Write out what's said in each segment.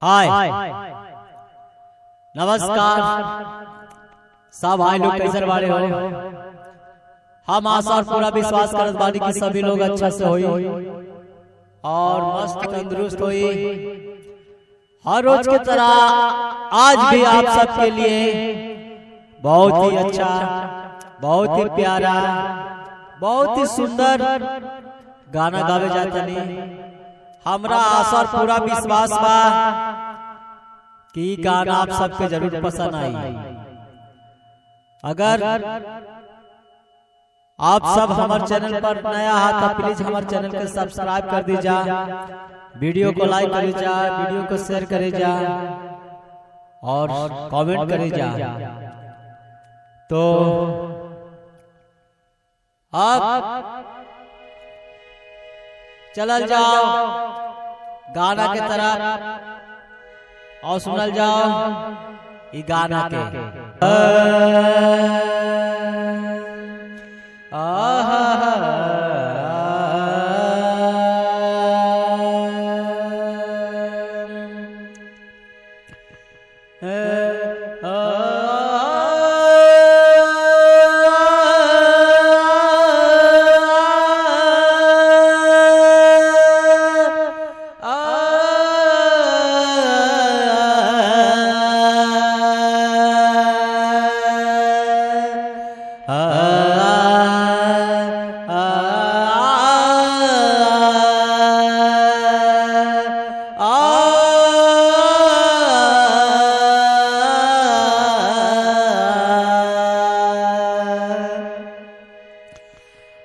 हाय नमस्कार सब भाई लोग कैसे बारे हो। हम आशा और पूरा विश्वास करत बानी कि सभी लोग अच्छा से होई और मस्त तंदुरुस्त होई। हर रोज की तरह आज भी आप सबके लिए बहुत ही अच्छा, बहुत ही प्यारा, बहुत ही सुंदर गाना गावे जाता नहीं। हमरा आशा और पूरा विश्वास बा कि गाना आप सबके जरूर पसंद आई। अगर आप सब हमारे चैनल पर नया है तो प्लीज हमारे चैनल को सब्सक्राइब कर दीजा, वीडियो को लाइक करे जा, वीडियो को शेयर करे जा और कमेंट करे जा। तो आप चलल जाओ गाना के तरफ और सुनल जाओ ई गाना के।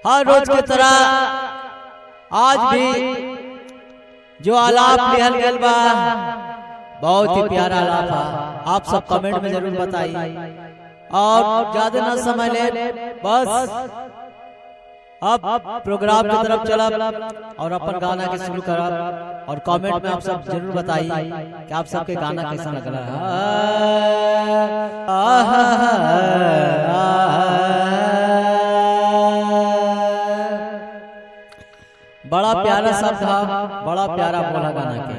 हर रोज की तरह आज भी जो आलाप लिहल गया बा बहुत ही प्यारा आलाप है। आप सब कमेंट में जरूर बताइए और ज्यादा न समय ले, बस अब प्रोग्राम की तरफ चला और अपन गाना के शुरू करा और कमेंट में आप सब जरूर बताइए कि आप सबके गाना कैसा लग रहा बड़ा प्यारा शब्द है, बड़ा प्यारा बोला गाना के।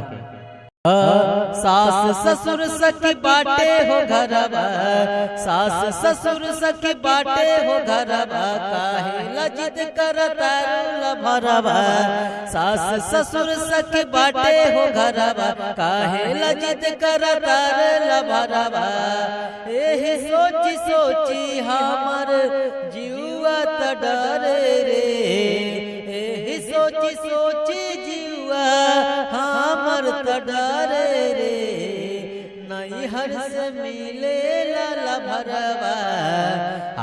सास ससुर सखी बाटे हो घरवा, सास ससुर सखी बाटे हो घरवा, काहे लजिद करता भरवा। सास ससुर सखी बाटे हो घरवा, काहे लजिद करता भरवा। एही सोची सोची हमर जीवा त डरे रे, एही सोची सोची जीवा हमर त डरे रे। नैहर से मिले लाला भरवा,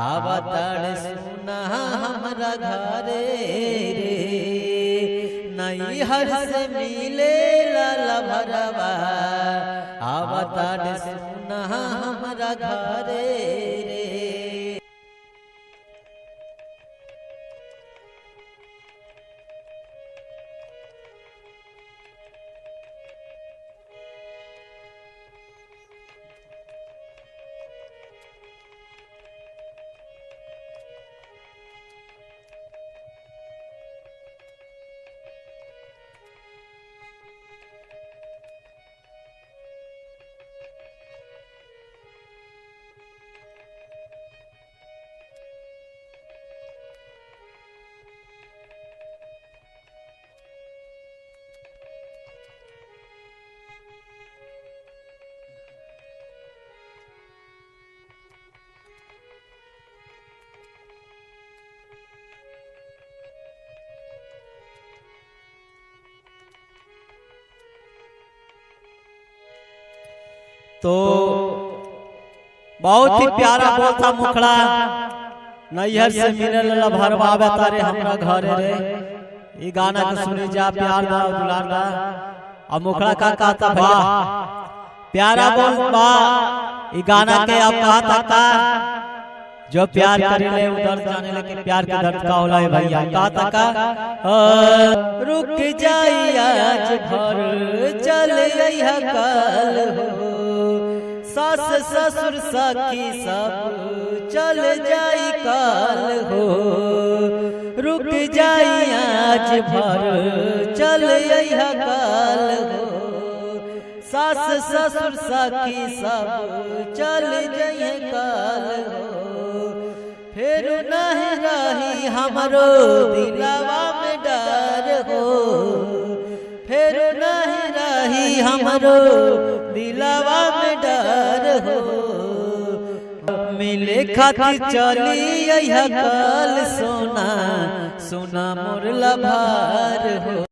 आवताड़ सुना हमरा घरे रे। नैहर से मिले लाला भरवा, आवताड़ सुना हमरा घरे रे। तो बहुत ही प्यारा बोलता मुखड़ा, नैहर से मिलल भरवा तारे हमरा घरे रे। ई गाना के सुनी जा, प्यार दा दुलार दा। अब मुखड़ा का कहता बा प्यारा बोल बा ई गाना के। आप कहता का जो प्यार करेले उ दर्द जाने लेकिन प्यार के दर्द का होला है भैया। कहता का रुक जाई आज भर चल अइहा कल हो, सास ससुर सखी सब चल जाई काल हो। रुक जाई आज भर चल अइहा काल हो, सास ससुर सखी सब चल जाइए काल हो, फिर नहीं रही हमरो दिलवा में डर हो, फिर नहीं रही हमरो दिलवा में डर हो। मिले खातिर चली कल सोना सोना मोर लभार हो।